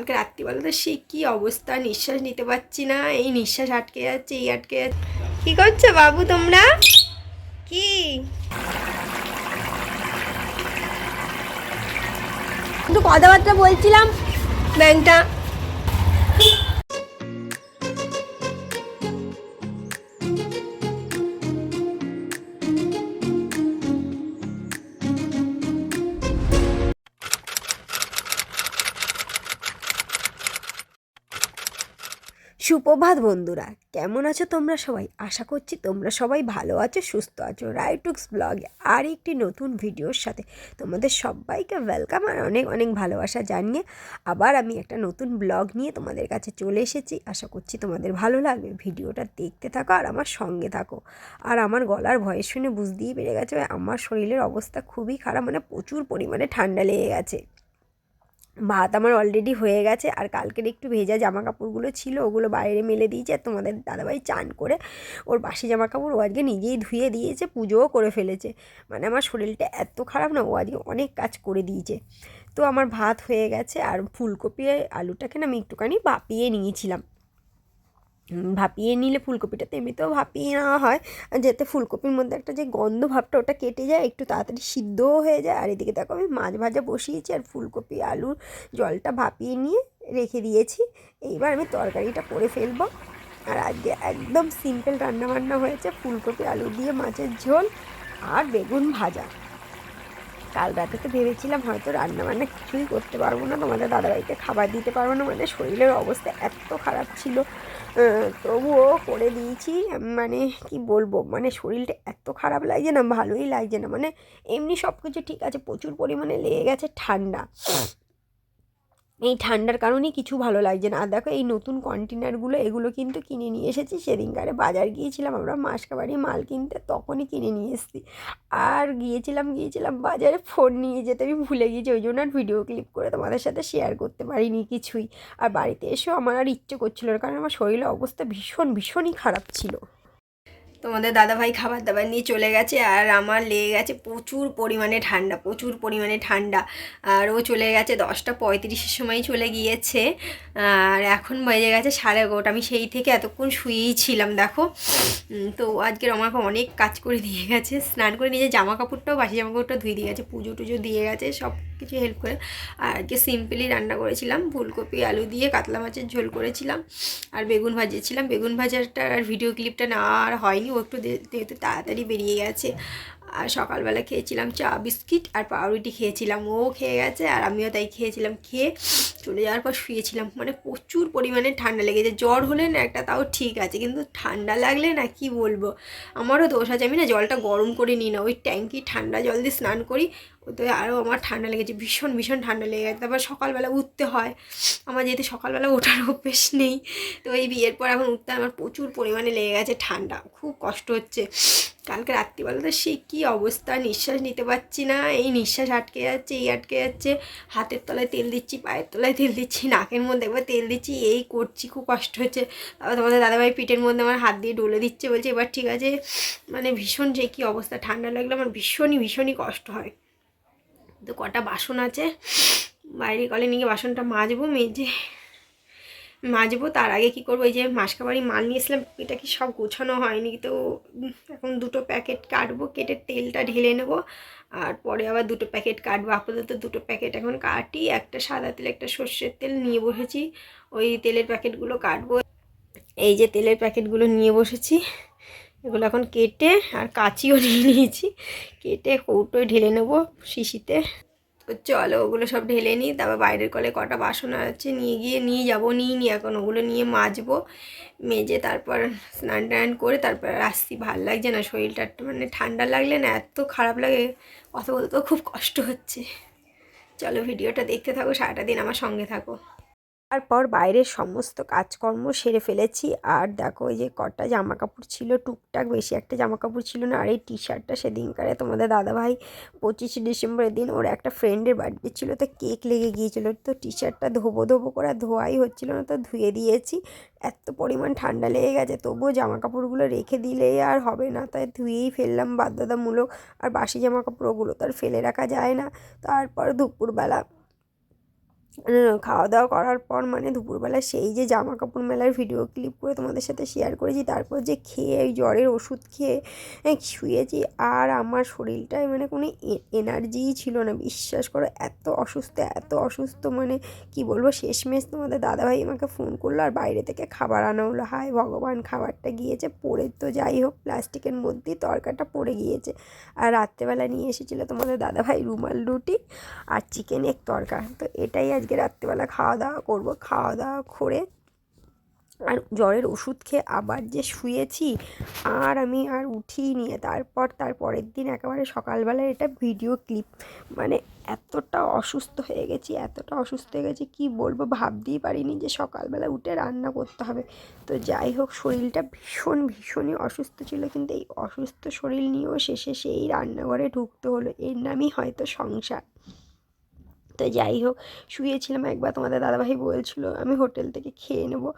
কালকে রাত্রিবেলা তো সে কি অবস্থা, নিঃশ্বাস নিতে পারছি না, এই নিঃশ্বাস আটকে যাচ্ছে, এই আটকে যাচ্ছে। কি করছো বাবু তোমরা? কি একটু কথাবার্তা বলছিলাম ব্যাংকটা। সুপ্রভাত বন্ধুরা, কেমন আছো তোমরা সবাই? আশা করছি তোমরা সবাই ভালো আছো, সুস্থ আছো। রাইটুক্স ব্লগে আর একটি নতুন ভিডিওর সাথে তোমাদের সবাইকে ওয়েলকাম আর অনেক অনেক ভালোবাসা জানিয়ে আবার আমি একটা নতুন ব্লগ নিয়ে তোমাদের কাছে চলে এসেছি। আশা করছি তোমাদের ভালো লাগবে। ভিডিওটা দেখতে থাকো আর আমার সঙ্গে থাকো। আর আমার গলার ভয়েস শুনে বুঝতেই পেরে গেছে আমার শরীরের অবস্থা খুবই খারাপ, মানে প্রচুর পরিমাণে ঠান্ডা লেগে গেছে। ভাত আমার অলরেডি হয়ে গেছে, আর কালকের একটু ভেজা জামা কাপড়গুলো ছিল ওগুলো বাইরে মেলে দিয়েছে। আর তোমাদের দাদাভাই চান করে ওর বাসি জামা কাপড় ও আজকে নিজেই ধুয়ে দিয়েছে, পুজোও করে ফেলেছে। মানে আমার শরীরটা এত খারাপ না, ও আজকে অনেক কাজ করে দিয়েছে। তো আমার ভাত হয়ে গেছে, আর ফুলকপি আলুটাকে না আমি একটুখানি ভাপিয়ে নিয়েছিলাম। ভাপিয়ে নিলে ফুলকপিটা তো এমনিতেও ভাপিয়ে নেওয়া হয়, যাতে ফুলকপির মধ্যে একটা যে গন্ধ ভাবটা ওটা কেটে যায়, একটু তাড়াতাড়ি সিদ্ধও হয়ে যায়। আর এদিকে দেখো আমি মাছ ভাজা বসিয়েছি, আর ফুলকপি আলুর জলটা ভাপিয়ে নিয়ে রেখে দিয়েছি। এইবার আমি তরকারিটা করে ফেলবো। আর আজকে একদম সিম্পল রান্নাবান্না হয়েছে, ফুলকপি আলু দিয়ে মাছের ঝোল আর বেগুন ভাজা। কাল রাতে তো ভেবেছিলাম হয়তো রান্নাবান্না কিছুই করতে পারবো না, তোমাদের দাদাভাইকে খাবার দিতে পারবো না, মানে শরীরের অবস্থা এত খারাপ ছিল। তবুও করে দিয়েছি। মানে কি বলবো, মানে শরীরটা এত খারাপ লাগছে না, ভালোই লাগছে না। মানে এমনি সব কিছু ঠিক আছে, প্রচুর পরিমাণে লেগে গেছে ঠান্ডা। এই ঠান্ডার কারণেই কিছু ভালো লাগছে না। আর দেখো এই নতুন কন্টেনারগুলো এগুলো কিন্তু কিনে নিয়ে এসেছি। সেদিনকারে বাজার গিয়েছিলাম আমরা মাসকাবারি মাল কিনতে, তখনই কিনে নিয়ে এসেছি। আর গিয়েছিলাম বাজারে, ফোন নিয়ে যেতে আমি ভুলে গিয়েছি, ওই জন্য আর ভিডিও ক্লিপ করে তোমাদের সাথে শেয়ার করতে পারিনি কিছুই। আর বাড়িতে এসেও আমার আর ইচ্ছে করছিল না, কারণ আমার শরীরের অবস্থা ভীষণই খারাপ ছিল। তোমাদের দাদাভাই খাবার দাবার নিয়ে চলে গেছে, আর আমার লেগে গেছে প্রচুর পরিমাণে ঠান্ডা, প্রচুর পরিমাণে ঠান্ডা। আর ও চলে গেছে 10:35 সময় চলে গিয়েছে, আর এখন বেজে গেছে 11:30। আমি সেই থেকে এতক্ষণ শুয়েই ছিলাম দেখো। তো আজকের আমাকে অনেক কাজ করে দিয়ে গেছে, স্নান করে নিজের জামা কাপড়টাও বাসি জামা কাপড়টাও ধুয়ে দিয়ে গেছে, পুজো টুজো দিয়ে গেছে, সব কিছু হেল্প করে। আর আজকে সিম্পলি রান্না করেছিলাম, ফুলকপি আলু দিয়ে কাতলা মাছের ঝোল করেছিলাম, আর বেগুন ভাজিয়েছিলাম। বেগুন ভাজাটা আর ভিডিও ক্লিপটা না আর হয়নি, ও একটু যেহেতু তাড়াতাড়ি বেরিয়ে গেছে। আর সকালবেলা খেয়েছিলাম চা বিস্কিট আর পাউরুটি খেয়েছিলাম, ও খেয়ে গেছে আর আমিও তাই খেয়েছিলাম। খেয়ে চলে যাওয়ার পর শুয়েছিলাম। মানে প্রচুর পরিমাণে ঠান্ডা লেগেছে। জ্বর হলে না একটা তাও ঠিক আছে, কিন্তু ঠান্ডা লাগলে না কি বলবো, আমারও দোষ আছে। আমি না জলটা গরম করে নিই না, ওই ট্যাঙ্কি ঠান্ডা জল দিয়ে স্নান করি, ওতে আরও আমার ঠান্ডা লেগেছে, ভীষণ ঠান্ডা লেগে গেছে। তারপর সকালবেলা উঠতে হয়, আমার যেহেতু সকালবেলা ওঠার অভ্যেস নেই, তো এই বিয়ের পর এখন উঠতে আমার প্রচুর পরিমাণে লেগে গেছে ঠান্ডা, খুব কষ্ট হচ্ছে। কালকে রাত্রিবেলা তো সে কী অবস্থা, নিঃশ্বাস নিতে পারছি না, এই নিঃশ্বাস আটকে যাচ্ছে, এই আটকে যাচ্ছে। হাতের তলায় তেল দিচ্ছি, পায়ের তলায় তেল দিচ্ছি, নাকের মধ্যে একবার তেল দিচ্ছি, এই করছি, খুব কষ্ট হচ্ছে। তারপর তোমাদের দাদাভাই পিঠের মধ্যে আমার হাত দিয়ে ডলে দিচ্ছে, বলছে এবার ঠিক আছে। মানে ভীষণ যে কী অবস্থা, ঠান্ডা লাগলে আমার ভীষণই কষ্ট হয়। তো কটা বাসন আছে, বাইরে কলে নিয়ে বাসনটা মাজবো। তার আগে কি করবো, এই যে মাসকাবারি মাল নিয়েছিলাম, এটা কি সব গোছানো হয়নি, তো এখন 2টো প্যাকেট কাটবো, কেটে তেলটা ঢেলে নেবো। আর পরে আবার 2টো প্যাকেট কাটবো। আপাতত 2টো প্যাকেট এখন কাটি, একটা সাদা তেল একটা সর্ষের তেল নিয়ে বসেছি, ওই তেলের প্যাকেটগুলো কাটবো। এই যে তেলের প্যাকেটগুলো নিয়ে বসেছি, এগুলো এখন কেটে আর কাঁচিও নিয়ে নিয়েছি, কেটে কৌটোয় ঢেলে নেবো শিশিতে। তো চলো ওগুলো সব ঢেলে নিই, তারপর বাইরের কলে কটা বাসন আছে নিয়ে যাবো, নিই এখন ওগুলো নিয়ে মাজবো। মেজে তারপর স্নান টান করে তারপর আসছি। ভাল লাগছে না শরীরটা, মানে ঠান্ডা লাগলে না এত খারাপ লাগে, কথা বলতেও খুব কষ্ট হচ্ছে। চলো ভিডিওটা দেখতে থাকো, সারাটা দিন আমার সঙ্গে থাকো। তারপর বাইরের সমস্ত কাজকর্ম সেরে ফেলেছি। আর দেখো এই যে কটা জামা কাপড় ছিল, টুকটাক, বেশি একটা জামা কাপড় ছিল না। আর এই টি শার্টটা সেদিনকারে তোমাদের দাদাভাই 25শে ডিসেম্বরের দিন ওর একটা ফ্রেন্ডের বার্থডে ছিল, তো কেক লেগে গিয়েছিলো, তো টি শার্টটা ধোবো করে ধোয়াই হচ্ছিল না, তো ধুয়ে দিয়েছি। এত পরিমাণ ঠান্ডা লেগে গেছে, তবুও জামা কাপড়গুলো রেখে দিলে আর হবে না, তাই ধুয়েই ফেললাম বাধ্যতামূলক। আর বাসি জামা কাপড় ওগুলো তো আর ফেলে রাখা যায় না। তারপর দুপুরবেলা খাওয়া দাওয়া করার পর মানে দুপুরবেলা সেই যে জামা কাপড় মেলার ভিডিও ক্লিপ করে তোমাদের সাথে শেয়ার করেছি, তারপর যে খেয়ে ওই জ্বরের ওষুধ খেয়ে শুয়েছি, আর আমার শরীরটায় মানে কোনো এনার্জিই ছিল না, বিশ্বাস করো। এত অসুস্থ মানে কি বলবো। শেষমেশ তোমাদের দাদাভাই আমাকে ফোন করলো আর বাইরে থেকে খাবার আনা হলো। হায় ভগবান, খাবারটা গিয়েছে পড়ে, তো যাই হোক প্লাস্টিকের মধ্যেই তরকাটা পড়ে গিয়েছে। আর রাত্রেবেলা নিয়ে এসেছিলো তোমাদের দাদাভাই রুমাল রুটি আর চিকেন এক তরকা। তো এটাই আজকে রাত্রিবেলা খাওয়া দাওয়া করবো। খাওয়া দাওয়া করে আর জ্বরের ওষুধ খেয়ে আবার যে শুয়েছি, আর আমি আর উঠিই নিয়ে তার পরের দিন একেবারে সকালবেলার এটা ভিডিও ক্লিপ। মানে এতটা অসুস্থ হয়ে গেছি কি বলবো, ভাবতেই পারিনি যে সকালবেলা উঠে রান্না করতে হবে। তো যাই হোক, শরীরটা ভীষণই অসুস্থ ছিল, কিন্তু এই অসুস্থ শরীর নিয়েও শেষে সেই রান্নাঘরে ঢুকতে হলো। এর নামই হয়তো সংসার। তো যাই হোক, শুয়েছিলাম। একবার তোমাদের দাদাভাই বলছিল আমি হোটেল থেকে খেয়ে নেবো,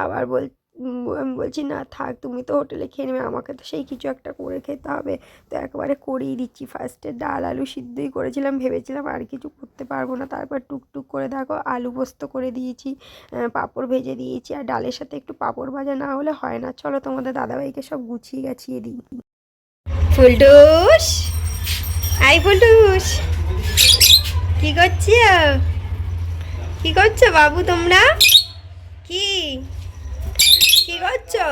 আবার আমি বলছি না থাক, তুমি তো হোটেলে খেয়ে নেবে, আমাকে তো সেই কিছু একটা করে খেতে হবে। তো একবারে করেই দিচ্ছি। ফার্স্টে ডাল আলু সিদ্ধই করেছিলাম, ভেবেছিলাম আর কিছু করতে পারবো না। তারপর টুকটুক করে দেখো আলু পোস্ত করে দিয়েছি, পাঁপড় ভেজে দিয়েছি, আর ডালের সাথে একটু পাঁপড় ভাজা না হলে হয় না। চলো তোমাদের দাদাভাইকে সব গুছিয়ে গাছিয়ে দিই। ফুলটুস, আই ফুলটুস, কি করছো? কি করছো বাবু তোমরা? কি কি করছো?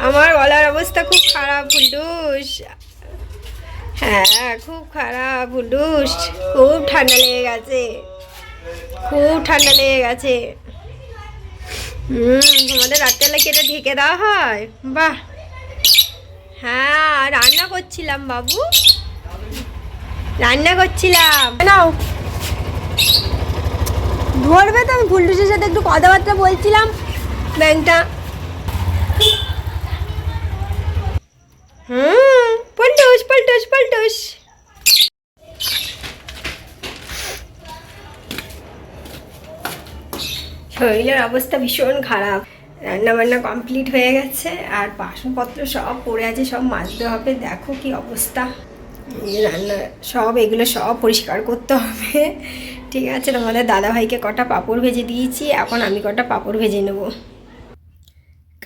আমার গলার অবস্থা খুব খারাপ ফুলটুস। হ্যাঁ খুব খারাপ ফুলটুস, খুব ঠান্ডা লেগে গেছে, তোমাদের রাত্রেবেলা কেটে ঢেকে দেওয়া হয়? বাহ। হ্যাঁ রান্না করছিলাম বাবু, নাও ধরবে তো। আমি ফুলটুসের সাথে একটু কথাবার্তা বলছিলাম, ব্যাংকটা। পল্টুস। শরীরের অবস্থা ভীষণ খারাপ। রান্না বান্না কমপ্লিট হয়ে গেছে, আর বাসনপত্র সব পড়ে আছে, সব মাজতে হবে। দেখো কি অবস্থা, রান্না সব এগুলো সব পরিষ্কার করতে হবে। ঠিক আছে, তোমাদের দাদাভাইকে কটা পাঁপড় ভেজে দিয়েছি, এখন আমি কটা পাঁপড় ভেজে নেবো।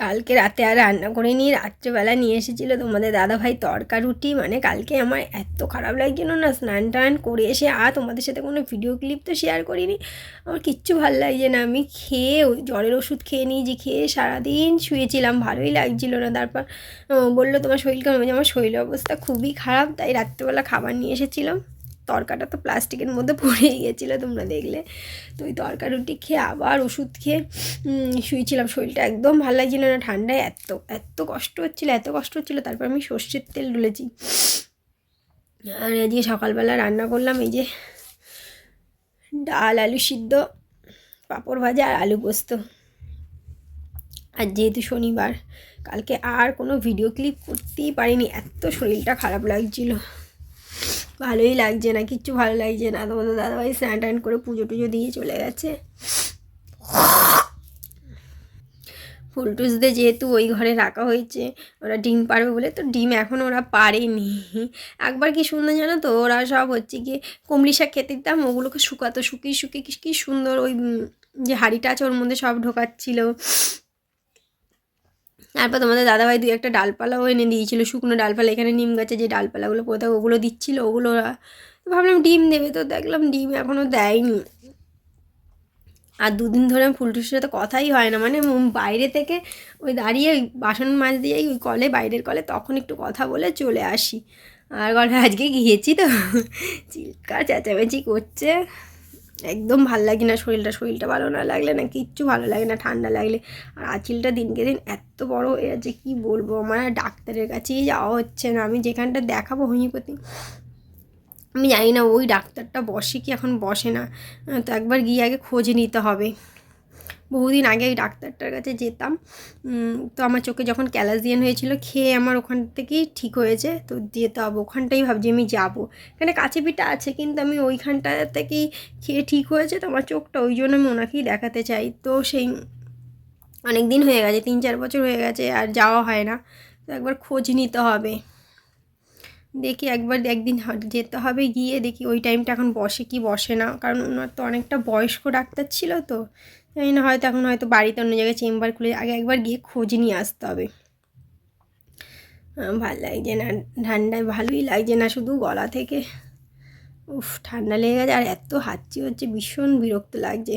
কালকে রাতে আর রান্না করিনি, রাত্রেবেলা নিয়ে এসেছিলো তোমাদের দাদাভাই তড়কা রুটি। মানে কালকে আমার এত খারাপ লাগছিল না, স্নান টান করে এসে আর তোমাদের সাথে কোনো ভিডিও ক্লিপ তো শেয়ার করিনি। আমার কিচ্ছু ভালো লাগছে না। আমি খেয়ে ওই জ্বরের ওষুধ খেয়ে নিয়েছি, খেয়ে সারাদিন শুয়েছিলাম, ভালোই লাগছিল না। তারপর বললো তোমার শরীর কেমন? আমার শরীরের অবস্থা খুবই খারাপ, তাই রাত্রেবেলা খাবার নিয়ে এসেছিলাম। তরকাটা তো প্লাস্টিকের মধ্যে পড়ে গিয়েছিলো, তোমরা দেখলে। তো ওই তরকা রুটি খেয়ে আবার ওষুধ খেয়ে শুয়েছিলাম। শরীরটা একদম ভালো লাগছিল না, ঠান্ডায় এত কষ্ট হচ্ছিলো। তারপর আমি সর্ষের তেল ঢুলেছি। আর আজকে সকালবেলা রান্না করলাম এই যে ডাল আলু সিদ্ধ, পাঁপড় ভাজা আর আলু পোস্ত। আর যেহেতু শনিবার, কালকে আর কোনো ভিডিও ক্লিপ করতেই পারিনি, এত শরীরটা খারাপ লাগছিল, ভালোই লাগছে না, কিচ্ছু ভালো লাগছে না। তোমাদের দাদাভাই স্নান টান করে পুজো টুজো দিয়ে চলে গেছে। ফুলটুসদের যেহেতু ওই ঘরে রাখা হয়েছে, ওরা ডিম পারবে বলে, তো ডিম এখন ওরা পারেনি। একবার কি সুন্দর জানো তো, ওরা সব হচ্ছে গিয়ে কুমড়ি শাক খেতে দিতাম, ওগুলোকে শুকিয়ে কি সুন্দর ওই যে হাঁড়িটা আছে ওর মধ্যে সব ঢোকাচ্ছিল। তারপর তোমাদের দাদাভাই দুই একটা ডালপালাও এনে দিয়েছিলো, শুকনো ডালপালা, এখানে নিম গাছে যে ডালপালাগুলো পড়ে থাকে ওগুলো দিচ্ছিলো। ওগুলো ওরা ভাবলাম ডিম দেবে, তো দেখলাম ডিম এখনও দেয়নি। আর দুদিন ধরে আমি ফুলটুসির সাথে কথাই হয় না, মানে বাইরে থেকে ওই দাঁড়িয়ে ওই বাসন মাজ দিয়েই ওই কলে, বাইরের কলে, তখন একটু কথা বলে চলে আসি। আর গল্পে আজকে গিয়েছি তো চিৎকার চেঁচামেচি করছে, একদম ভাল লাগে না। শরীরটা ভালো না লাগলে না কিচ্ছু ভালো লাগে না, ঠান্ডা লাগলে। আর আঁচিলটা দিনকে দিন এত বড় হয়ে যাচ্ছে, কী বলবো। আমার ডাক্তারের কাছেই যাওয়া হচ্ছে না। আমি যেখানটা দেখাবো হোমিওপ্যাথি, আমি জানি না ওই ডাক্তারটা বসে কি এখন বসে না, তো একবার গিয়ে আগে খোঁজ নিতে হবে। বহুদিন আগে ওই ডাক্তারটার কাছে যেতাম, তো আমার চোখে যখন ক্যালাজিয়ান হয়েছিল, খেয়ে আমার ওখান থেকেই ঠিক হয়েছে, তো যেতে হবে। ওখানটাই ভাবছি আমি যাবো, এখানে কাছে পিঠা আছে, কিন্তু আমি ওইখানটা থেকেই খেয়ে ঠিক হয়েছে তো আমার চোখটা, ওই জন্য আমি ওনাকেই দেখাতে চাই। তো সেই অনেক দিন হয়ে গেছে, 3-4 বছর হয়ে গেছে, আর যাওয়া হয় না, তো একবার খোঁজ নিতে হবে। দেখি একদিন যেতে হবে, গিয়ে দেখি ওই টাইমটা এখন বসে কি বসে না, কারণ ওনার তো অনেকটা বয়স্ক ডাক্তার ছিল, তো জানি না, হয়তো এখন হয়তো বাড়িতে অন্য জায়গায় চেম্বার খুলে, আগে একবার গিয়ে খোঁজ নিয়ে আসতে হবে। ভালো লাগছে না, ঠান্ডায় ভালোই লাগছে না, শুধু গলা থেকে উফ ঠান্ডা লেগে গেছে, আর এত হাঁচি হচ্ছে, ভীষণ বিরক্ত লাগছে।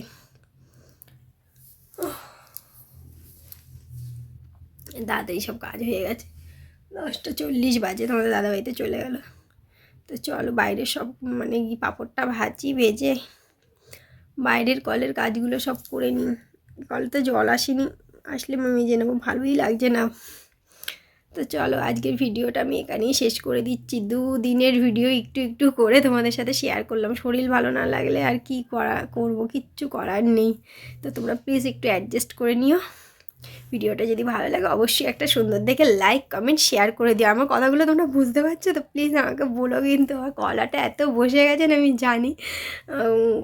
তাড়াতাড়ি সব কাজ হয়ে গেছে, 10:40 বাজে, তোমাদের দাদাবাড়িতে চলে গেল। তো চলো বাইরে সব মানে কি পাঁপড়টা ভাজি, ভেজে বাইরের কলের কাজগুলো সব করে নিই। কলতে জল আসেনি, আসলে আমি মেজে নেবো, ভালোই লাগছে না। তো চলো আজকের ভিডিওটা আমি এখানেই শেষ করে দিচ্ছি। 2 দিনের ভিডিও একটু একটু করে তোমাদের সাথে শেয়ার করলাম। শরীর ভালো না লাগলে আর কি করবো, কিচ্ছু করার নেই। তো তোমরা প্লিজ একটু অ্যাডজাস্ট করে নিও। ভিডিওটা যদি ভালো লাগে অবশ্যই একটা সুন্দর দেখে লাইক কমেন্ট শেয়ার করে দিও। আমার কথাগুলো তোমরা বুঝতে পারছো তো প্লিজ আমাকে বলো, কিন্তু আমার গলাটা এত বসে গেছে না, আমি জানি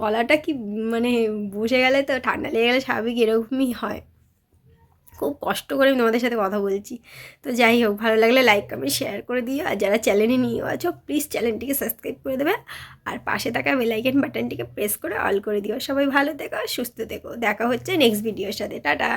গলাটা কি মানে বসে গেলে তো ঠান্ডা লেগে গেলে স্বাভাবিক এরকমই হয়। খুব কষ্ট করে আমি তোমাদের সাথে কথা বলছি। তো যাই হোক, ভালো লাগলে লাইক কমেন্ট শেয়ার করে দিও, আর যারা চ্যানেলে নিয়ে আছো প্লিজ চ্যানেলটিকে সাবস্ক্রাইব করে দেবে, আর পাশে থাকা বেল আইকন বাটনটিকে প্রেস করে অল করে দিও। সবাই ভালো থেকো, সুস্থ থেকো, দেখা হচ্ছে নেক্সট ভিডিওর সাথে, টাটা।